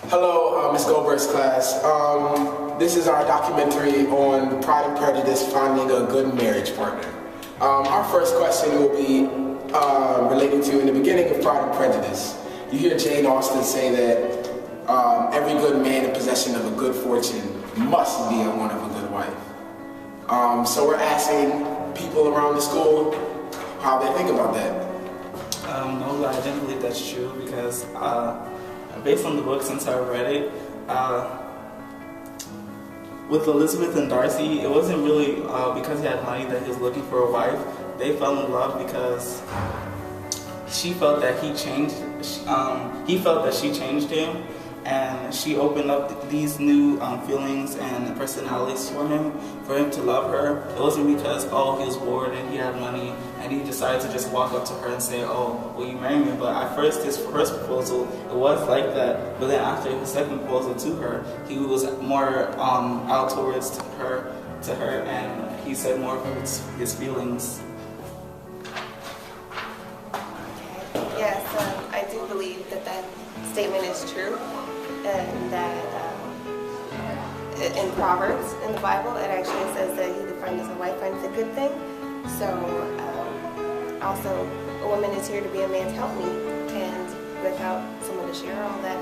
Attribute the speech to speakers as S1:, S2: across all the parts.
S1: Hello, Ms. Goldberg's class. This is our documentary on Pride and Prejudice, finding a good marriage partner. Our first question will be relating to in the beginning of Pride and Prejudice. You hear Jane Austen say that every good man in possession of a good fortune must be one of a good wife. So we're asking people around the school how they think about that.
S2: No, I didn't believe that's true because based on the book, since I read it, with Elizabeth and Darcy, it wasn't really because he had money that he was looking for a wife. They fell in love because she felt that he felt that she changed him, and she opened up these new feelings and personalities for him to love her. It wasn't because, oh, he was bored and he had money and he decided to just walk up to her and say, oh, will you marry me? But at first, his first proposal, it was like that. But then after his second proposal to her, he was more out towards her, and he said more of his feelings.
S3: Yes, I do believe that statement is true, and that in Proverbs in the Bible it actually says that he that findeth a wife finds a good thing. So also a woman is here to be a man's helpmeet, and without someone to share all that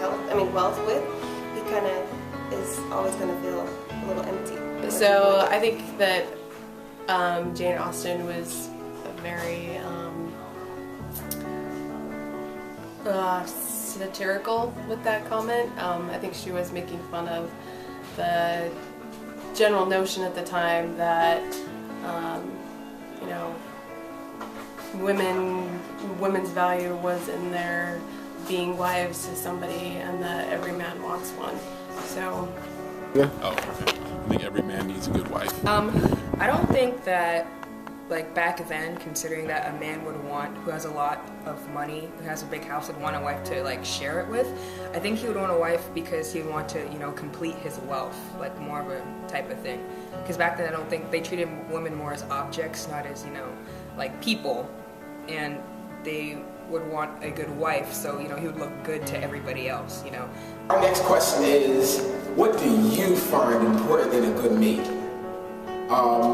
S3: wealth with, he kind of is always going to feel a little empty.
S4: So I think that Jane Austen was a very satirical with that comment. I think she was making fun of the general notion at the time that women's value was in their being wives to somebody, and that every man wants one. So
S5: yeah. Oh, I think every man needs a good wife.
S6: I don't think that, like back then, considering that a man who has a lot of money, who has a big house, would want a wife to like share it with. I think he would want a wife because he would want to, complete his wealth, like more of a type of thing. Because back then, I don't think they treated women more as objects, not as, like people. And they would want a good wife, so, he would look good to everybody else,
S1: Our next question is, what do you find important in a good mate?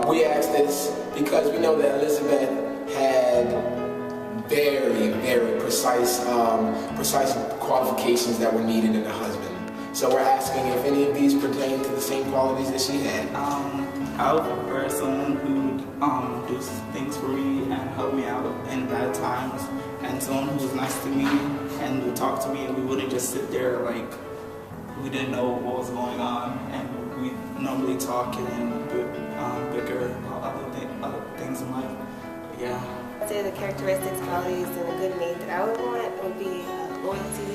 S1: We asked this because we know that Elizabeth had very, very precise qualifications that were needed in a husband. So we're asking if any of these pertain to the same qualities that she had.
S2: I would prefer someone who would do things for me and help me out in bad times, and someone who was nice to me and would talk to me, and we wouldn't just sit there like we didn't know what was going on, and we normally talk and then bicker about other things in life. But yeah.
S3: I'd say the characteristics, qualities, and a good mate that I would want would be loyalty,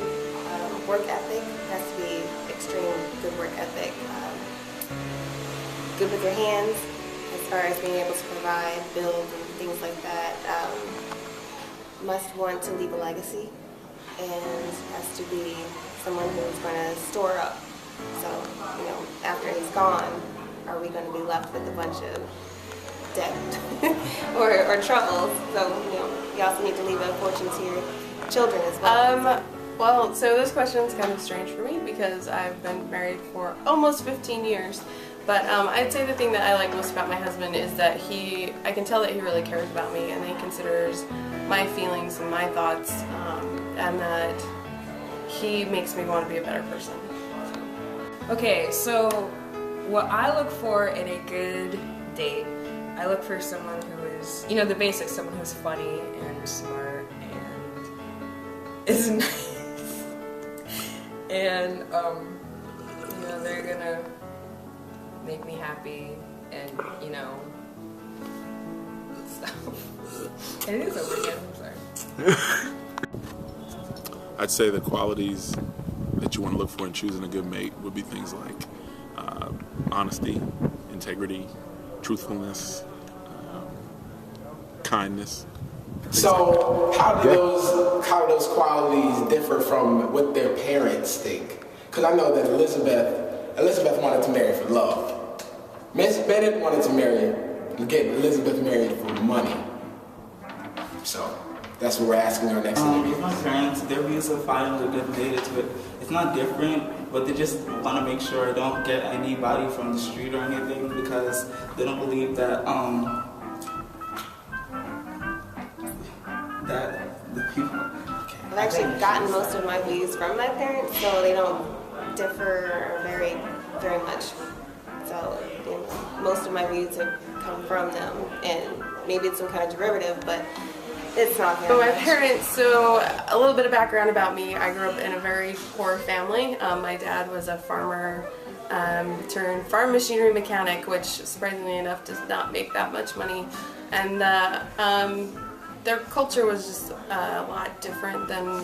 S3: work ethic. It has to be extreme good work ethic. Good with their hands, as far as being able to provide, build, and things like that. Must want to leave a legacy, and has to be someone who's going to store up. So, after he's gone, are we going to be left with a bunch of debt or troubles? So, you also need to leave a fortune to your children as well.
S4: Well, so this question is kind of strange for me because I've been married for almost 15 years. But I'd say the thing that I like most about my husband is that I can tell that he really cares about me, and that he considers my feelings and my thoughts, and that he makes me want to be a better person.
S6: Okay, so what I look for in a good date, I look for someone who is, the basics, someone who's funny and smart and is nice. And, they're gonna make me happy and, stuff. And it is over again, I'm sorry.
S5: I'd say the qualities that you want to look for in choosing a good mate would be things like honesty, integrity, truthfulness, kindness.
S1: So how do those qualities differ from what their parents think? Because I know that Elizabeth wanted to marry for love. Miss Bennet wanted to get Elizabeth married for money. So That's what we're asking our next interview.
S2: With my parents, their views of finding a good date, it's not different, but they just want to make sure they don't get anybody from the street or anything, because they don't believe that that the people.
S3: I've actually gotten most of my views from my parents, so they don't differ very, very much. So, you know, most of my views have come from them, and maybe it's some kind of derivative, but it's not very
S4: So my
S3: much.
S4: parents, so a little bit of background about me. I grew up in a very poor family. My dad was a farmer turned farm machinery mechanic, which surprisingly enough does not make that much money. And their culture was just a lot different than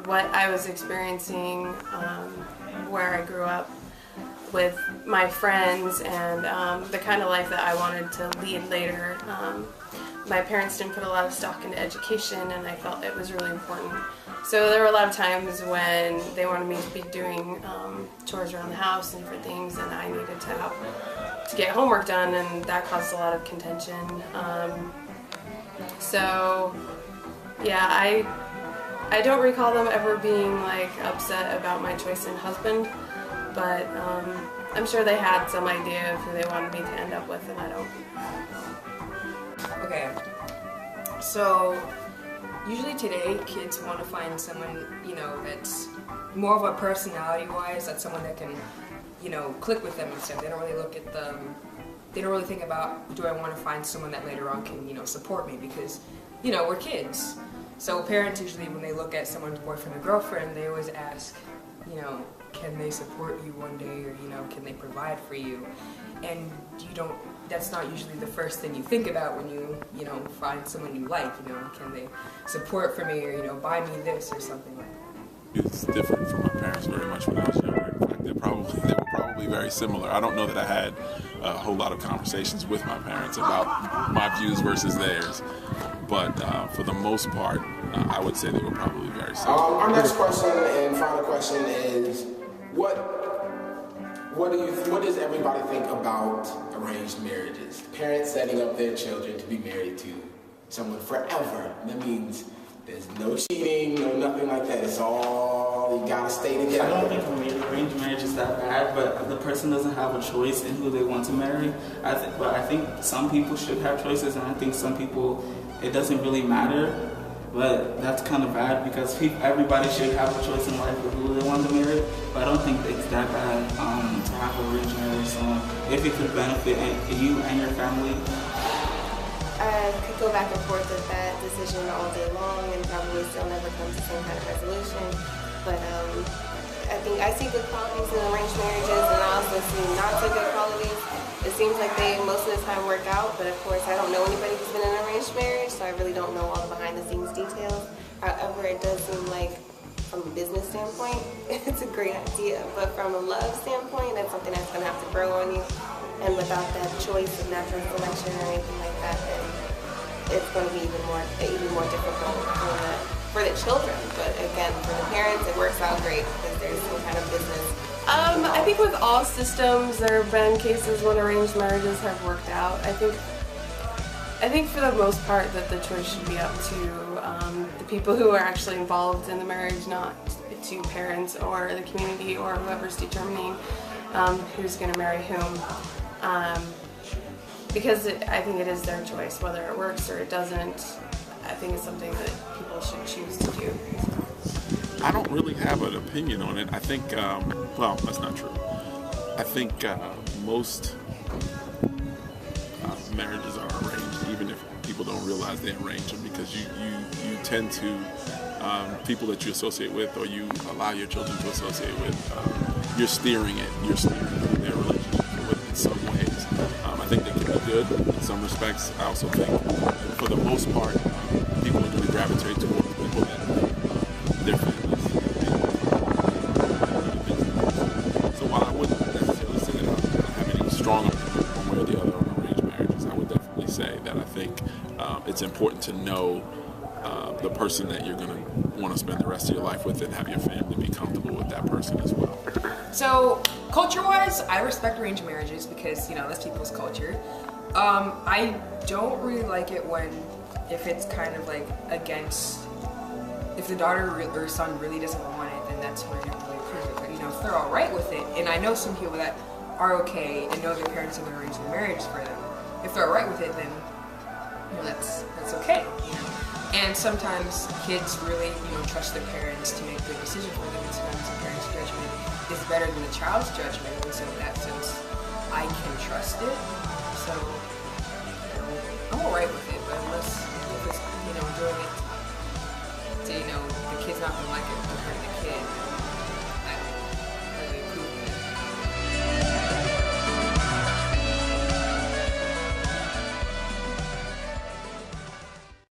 S4: what I was experiencing where I grew up with my friends and the kind of life that I wanted to lead later. My parents didn't put a lot of stock into education, and I felt it was really important. So there were a lot of times when they wanted me to be doing chores around the house and different things, and I needed to get homework done, and that caused a lot of contention. So yeah, I don't recall them ever being like upset about my choice in husband, but I'm sure they had some idea of who they wanted me to end up with, and I don't.
S6: Okay, so usually today kids want to find someone, you know, that's more of a personality-wise, that's someone that can, you know, click with them and stuff. They don't really look at them, they don't really think about, do I want to find someone that later on can, you know, support me, because, you know, we're kids. So parents usually, when they look at someone's boyfriend or girlfriend, they always ask, you know, can they support you one day, or, you know, can they provide for you? And you don't, that's not usually the first thing you think about when you know, find someone you like, you know, can they support for me, or, you know, buy me this or something like that.
S5: It's different from my parents very much when I was younger. In fact, they were probably very similar. I don't know that I had a whole lot of conversations with my parents about my views versus theirs, but for the most part, I would say they were probably very similar.
S1: Our next question and final question is, what does everybody think about arranged marriages? Parents setting up their children to be married to someone forever. That means there's no cheating, no nothing like that. It's all, you gotta stay together.
S2: I don't think arranged marriage is that bad, but the person doesn't have a choice in who they want to marry. But I think some people should have choices, and I think some people, it doesn't really matter. But that's kind of bad, because everybody should have a choice in life of who they want to marry. But I don't think it's that bad to have arranged marriage. So if it could benefit you and your family.
S3: I could go back and forth with that decision all day long and probably still never come to some kind of resolution. But I see good qualities in arranged marriages, and I also see not so good qualities. It seems like they most of the time work out, but of course I don't know anybody who's been in an arranged marriage, so I really don't know all the behind the scenes details. However, it does seem like from a business standpoint, it's a great idea, but from a love standpoint, that's something that's going to have to grow on you. And without that choice of natural selection or anything like that, then it's going to be even more difficult for the children. But again, for the parents, it works out great because there's some kind of business.
S4: I think with all systems, there have been cases when arranged marriages have worked out. I think for the most part that the choice should be up to the people who are actually involved in the marriage, not to parents or the community or whoever's determining who's going to marry whom. Because I think it is their choice, whether it works or it doesn't. I think it's something that people should choose to do.
S5: I don't really have an opinion on it. I think, well, that's not true. I think most marriages are arranged, even if people don't realize they arrange them, because you tend to, people that you associate with or you allow your children to associate with, you're steering their relationship with in some ways. I think they can be good in some respects. I also think, for the most part, people are going to gravitate towards people that their families. So while I wouldn't necessarily say that I have any strong opinion one way or the other on arranged marriages, I would definitely say that I think it's important to know the person that you're going to want to spend the rest of your life with, and have your family be comfortable with that person as well.
S6: So, culture-wise, I respect arranged marriages because, you know, that's people's culture. I don't really like it if it's kind of like against, if the daughter or son really doesn't want it, then that's when I don't really approve it. But, you know, they're all right with it, and I know some people that are okay and know their parents are going to arrange their marriage for them. If they're all right with it, then that's okay. And sometimes kids really trust their parents to make good decisions for them, and sometimes the parents' judgment is better than the child's judgment, and so in that sense, I can trust it. So I'm alright with it, but unless if it's doing it to the kid's not gonna like it, to hurt the kid.